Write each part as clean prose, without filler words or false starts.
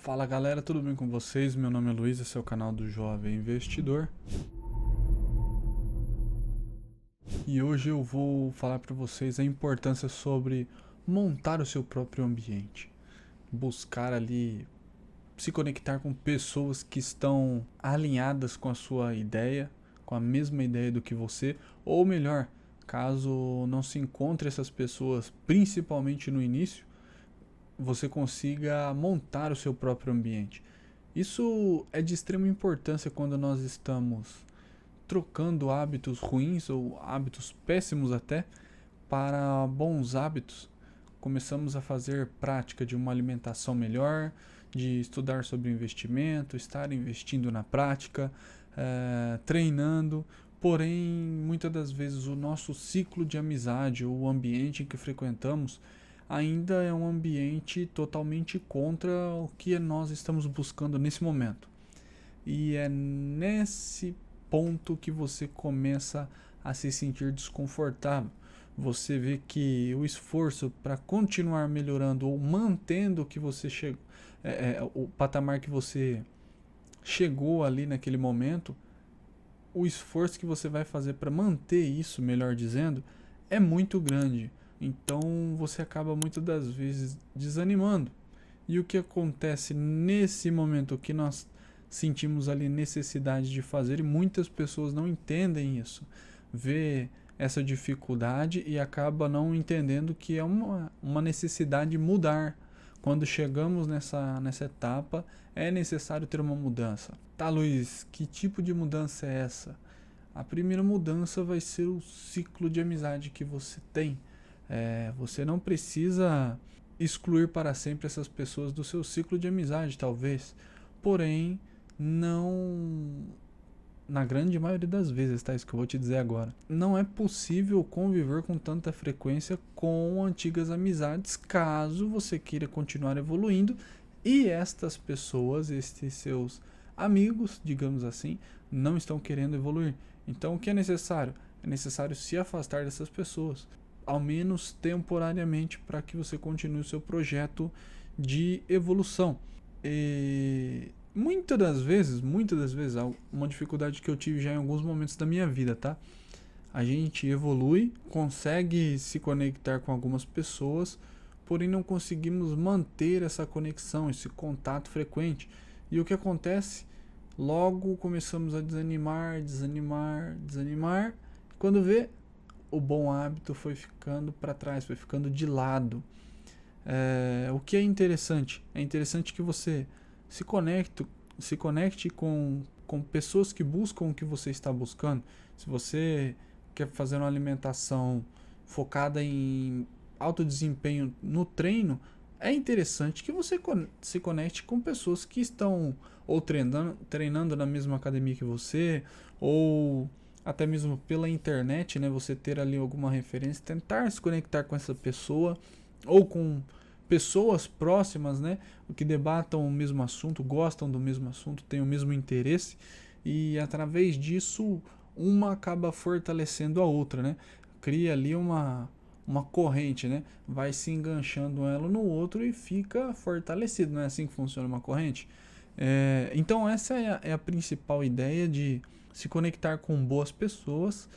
Fala galera, tudo bem com vocês? Meu nome é Luiz, esse é o canal do Jovem Investidor. E hoje eu vou falar para vocês a importância sobre montar o seu próprio ambiente. Buscar ali se conectar com pessoas que estão alinhadas com a sua ideia, com a mesma ideia do que você, ou melhor, caso não se encontre essas pessoas, principalmente no início, você consiga montar o seu próprio ambiente. Isso é de extrema importância quando nós estamos trocando hábitos ruins ou hábitos péssimos até para bons hábitos. Começamos a fazer prática de uma alimentação melhor, de estudar sobre investimento, estar investindo na prática, treinando. Porém, muitas das vezes o nosso ciclo de amizade ou o ambiente em que frequentamos ainda é um ambiente totalmente contra o que nós estamos buscando nesse momento. E é nesse ponto que você começa a se sentir desconfortável. Você vê que o esforço para continuar melhorando ou mantendo o que você chegou, o patamar que você chegou ali naquele momento, o esforço que você vai fazer para manter isso, melhor dizendo, é muito grande. Então você acaba muitas das vezes desanimando. E o que acontece nesse momento que nós sentimos ali necessidade de fazer, e muitas pessoas não entendem isso, vê essa dificuldade e acaba não entendendo que é uma necessidade mudar. Quando chegamos nessa etapa, é necessário ter uma mudança. Tá, Luiz, que tipo de mudança é essa? A primeira mudança vai ser o ciclo de amizade que você tem. Você não precisa excluir para sempre essas pessoas do seu ciclo de amizade, talvez. Porém, não, na grande maioria das vezes, tá? Isso que eu vou te dizer agora. Não é possível conviver com tanta frequência com antigas amizades, caso você queira continuar evoluindo e estas pessoas, estes seus amigos, digamos assim, não estão querendo evoluir. Então, o que é necessário? É necessário se afastar dessas pessoas, ao menos temporariamente, para que você continue o seu projeto de evolução. E muitas das vezes, uma dificuldade que eu tive já em alguns momentos da minha vida, tá? A gente evolui, consegue se conectar com algumas pessoas, porém não conseguimos manter essa conexão, esse contato frequente. E o que acontece? Logo começamos a desanimar. Quando vê, o bom hábito foi ficando para trás, foi ficando de lado. O que é interessante? É interessante que você se conecte com pessoas que buscam o que você está buscando. Se você quer fazer uma alimentação focada em alto desempenho no treino, é interessante que você se conecte com pessoas que estão ou treinando na mesma academia que você, ou até mesmo pela internet, né? Você ter ali alguma referência, tentar se conectar com essa pessoa ou com pessoas próximas, né, que debatam o mesmo assunto, gostam do mesmo assunto, têm o mesmo interesse, e através disso uma acaba fortalecendo a outra, né? Cria ali uma corrente, né? Vai se enganchando ela no outro e fica fortalecido. Não é assim que funciona uma corrente? Então essa é a principal ideia de se conectar com boas pessoas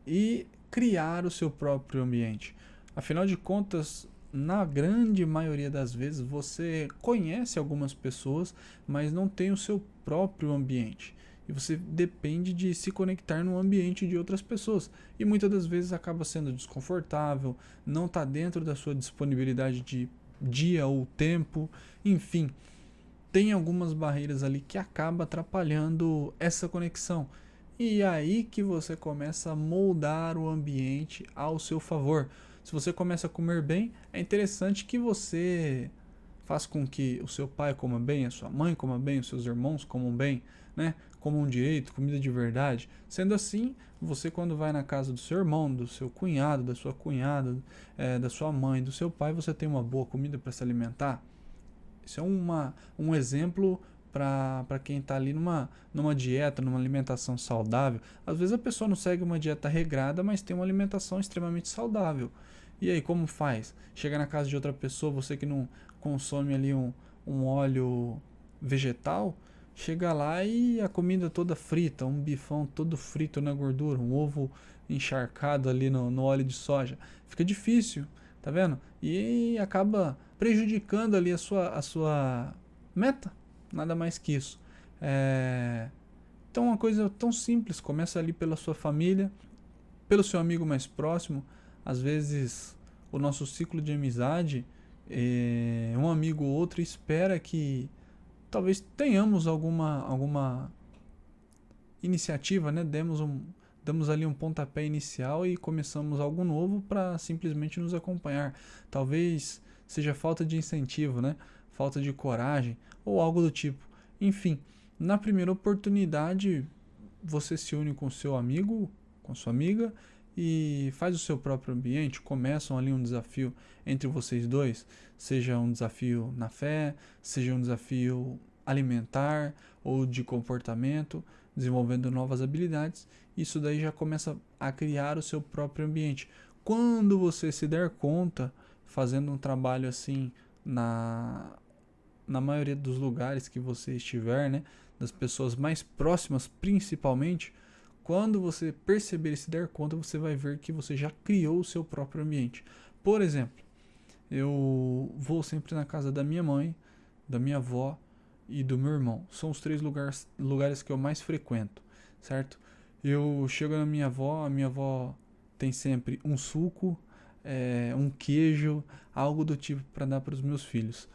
e criar o seu próprio ambiente. Afinal de contas, na grande maioria das vezes você conhece algumas pessoas, mas não tem o seu próprio ambiente. E você depende de se conectar no ambiente de outras pessoas. E muitas das vezes acaba sendo desconfortável, não está dentro da sua disponibilidade de dia ou tempo, enfim. Tem algumas barreiras ali que acabam atrapalhando essa conexão. E é aí que você começa a moldar o ambiente ao seu favor. Se você começa a comer bem, é interessante que você faça com que o seu pai coma bem, a sua mãe coma bem, os seus irmãos comam bem, né? Comam direito, comida de verdade. Sendo assim, você quando vai na casa do seu irmão, do seu cunhado, da sua cunhada, da sua mãe, do seu pai, você tem uma boa comida para se alimentar. Isso é um exemplo para quem está ali numa dieta, numa alimentação saudável. Às vezes a pessoa não segue uma dieta regrada, mas tem uma alimentação extremamente saudável. E aí, como faz? Chega na casa de outra pessoa, você que não consome ali um óleo vegetal, chega lá e a comida toda frita, um bifão todo frito na gordura, um ovo encharcado ali no óleo de soja. Fica difícil, tá vendo? E acaba prejudicando ali a sua meta, nada mais que isso. Então uma coisa tão simples, começa ali pela sua família, pelo seu amigo mais próximo. Às vezes o nosso ciclo de amizade, um amigo ou outro espera que talvez tenhamos alguma iniciativa, né? Damos ali um pontapé inicial e começamos algo novo para simplesmente nos acompanhar. Talvez seja falta de incentivo, né? Falta de coragem ou algo do tipo. Enfim, na primeira oportunidade, você se une com seu amigo, com sua amiga e faz o seu próprio ambiente. Começam ali um desafio entre vocês dois, seja um desafio na fé, seja um desafio alimentar ou de comportamento, desenvolvendo novas habilidades. Isso daí já começa a criar o seu próprio ambiente. Quando você se der conta, fazendo um trabalho assim na maioria dos lugares que você estiver, né, das pessoas mais próximas principalmente, quando você perceber e se der conta, você vai ver que você já criou o seu próprio ambiente. Por exemplo, eu vou sempre na casa da minha mãe, da minha avó e do meu irmão. São os 3 lugares que eu mais frequento, certo? Eu chego na minha avó, a minha avó tem sempre um suco, um queijo, algo do tipo para dar para os meus filhos.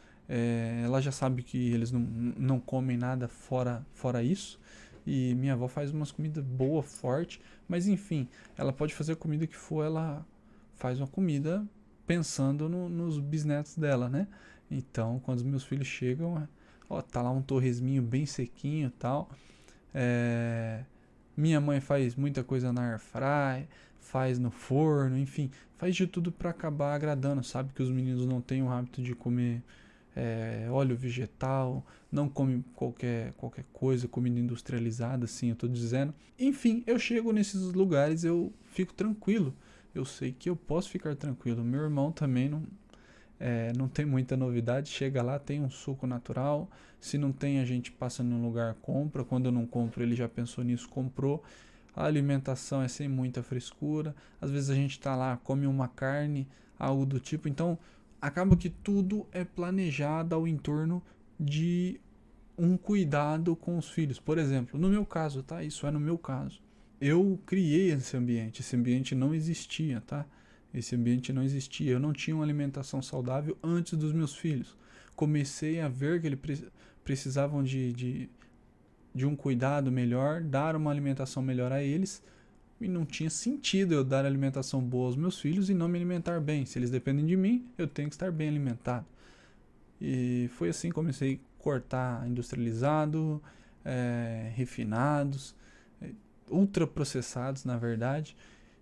Ela já sabe que eles não comem nada fora isso. E minha avó faz umas comidas boas, forte. Mas enfim, ela pode fazer a comida que for, ela faz uma comida pensando nos bisnetos dela, né? Então, quando os meus filhos chegam, ó, tá lá um torresminho bem sequinho e tal. Minha mãe faz muita coisa na air fry, faz no forno, enfim, faz de tudo para acabar agradando. Sabe que os meninos não têm o hábito de comer óleo vegetal, não come qualquer coisa, comida industrializada, assim, eu tô dizendo. Enfim, eu chego nesses lugares, eu fico tranquilo. Eu sei que eu posso ficar tranquilo. Meu irmão também não tem muita novidade. Chega lá, tem um suco natural. Se não tem, a gente passa num lugar, compra. Quando eu não compro, ele já pensou nisso, comprou. A alimentação é sem muita frescura. Às vezes a gente tá lá, come uma carne, algo do tipo. Então, acaba que tudo é planejado ao entorno de um cuidado com os filhos. Por exemplo, no meu caso, tá? Isso é no meu caso. Eu criei esse ambiente não existia, tá? Esse ambiente não existia. Eu não tinha uma alimentação saudável antes dos meus filhos. Comecei a ver que eles precisavam de um cuidado melhor, dar uma alimentação melhor a eles. E não tinha sentido eu dar alimentação boa aos meus filhos e não me alimentar bem. Se eles dependem de mim, eu tenho que estar bem alimentado. E foi assim que comecei a cortar industrializado, refinados, ultraprocessados, na verdade.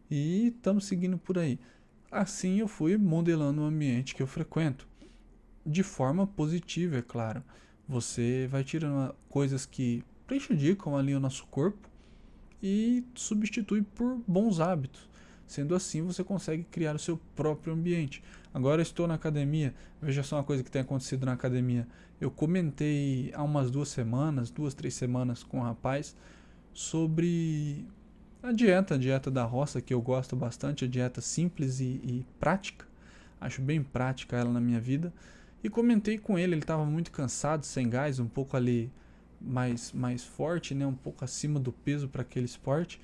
E estamos seguindo por aí. Assim eu fui modelando o ambiente que eu frequento. De forma positiva, é claro. Você vai tirando coisas que prejudicam ali o nosso corpo e substitui por bons hábitos. Sendo assim, você consegue criar o seu próprio ambiente. Agora eu estou na academia, veja só uma coisa que tem acontecido na academia. Eu comentei há umas 2, 3 semanas com um rapaz sobre a dieta da roça, que eu gosto bastante, a dieta simples e prática. Acho bem prática ela na minha vida. E comentei com ele estava muito cansado, sem gás, um pouco ali mais forte, né, um pouco acima do peso para aquele esporte.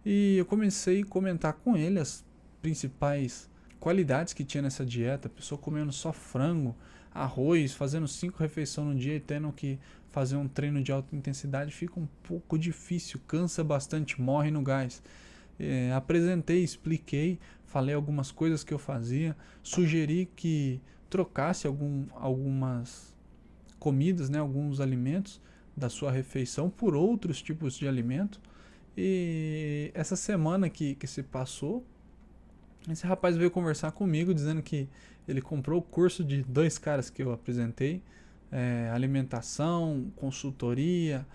E eu comecei a comentar com ele as principais qualidades que tinha nessa dieta. A pessoa comendo só frango, arroz, fazendo 5 refeições no dia e tendo que fazer um treino de alta intensidade fica um pouco difícil, cansa bastante, morre no gás. Apresentei, expliquei, falei algumas coisas que eu fazia, sugeri que trocasse algumas comidas, né, alguns alimentos da sua refeição por outros tipos de alimento. E essa semana que se passou, esse rapaz veio conversar comigo dizendo que ele comprou o curso de 2 caras que eu apresentei, alimentação, consultoria,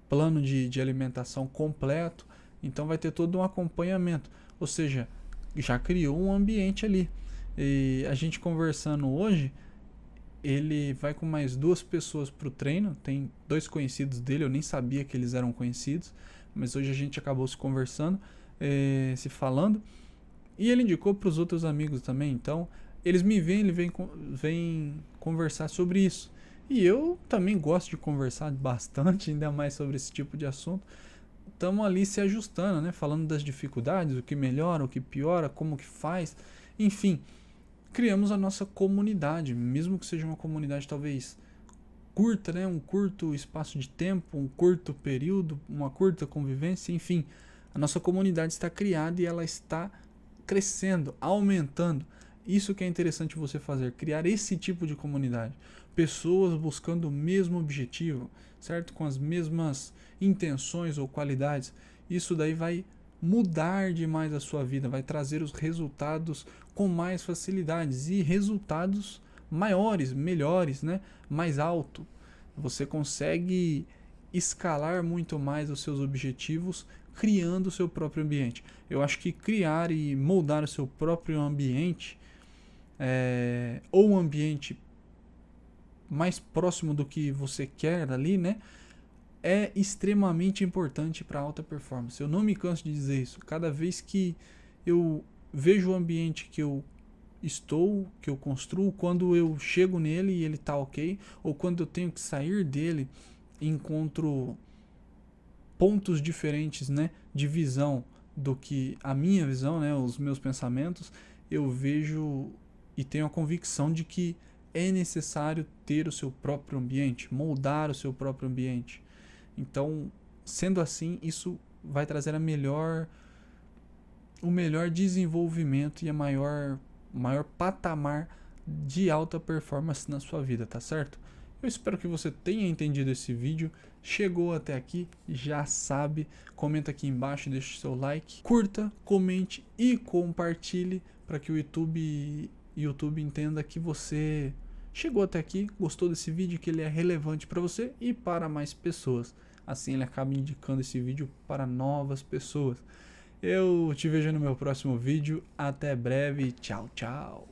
plano de alimentação completo. Então vai ter todo um acompanhamento, ou seja, já criou um ambiente ali. E a gente conversando hoje, ele vai com mais 2 pessoas pro treino, tem 2 conhecidos dele, eu nem sabia que eles eram conhecidos, mas hoje a gente acabou se conversando, se falando, e ele indicou para os outros amigos também, então eles me veem, ele vem conversar sobre isso. E eu também gosto de conversar bastante, ainda mais sobre esse tipo de assunto. Estamos ali se ajustando, né? Falando das dificuldades, o que melhora, o que piora, como que faz, enfim. Criamos a nossa comunidade, mesmo que seja uma comunidade talvez curta, né? Um curto espaço de tempo, um curto período, uma curta convivência, enfim. A nossa comunidade está criada e ela está crescendo, aumentando. Isso que é interessante você fazer, criar esse tipo de comunidade. Pessoas buscando o mesmo objetivo, certo? Com as mesmas intenções ou qualidades. Isso daí vai mudar demais a sua vida, vai trazer os resultados com mais facilidades e resultados maiores, melhores, né? Mais alto. Você consegue escalar muito mais os seus objetivos criando o seu próprio ambiente. Eu acho que criar e moldar o seu próprio ambiente ou um ambiente mais próximo do que você quer ali, né? É extremamente importante para alta performance. Eu não me canso de dizer isso. Cada vez que eu vejo o ambiente que eu estou, que eu construo, quando eu chego nele e ele está ok, ou quando eu tenho que sair dele e encontro pontos diferentes, né, de visão do que a minha visão, né, os meus pensamentos, eu vejo e tenho a convicção de que é necessário ter o seu próprio ambiente, moldar o seu próprio ambiente. Então, sendo assim, isso vai trazer o melhor desenvolvimento e a maior patamar de alta performance na sua vida, tá certo? Eu espero que você tenha entendido esse vídeo. Chegou até aqui, já sabe, comenta aqui embaixo, deixa o seu like, curta, comente e compartilhe para que o YouTube entenda que você chegou até aqui, gostou desse vídeo, que ele é relevante para você e para mais pessoas. Assim ele acaba indicando esse vídeo para novas pessoas. Eu te vejo no meu próximo vídeo. Até breve. Tchau, tchau.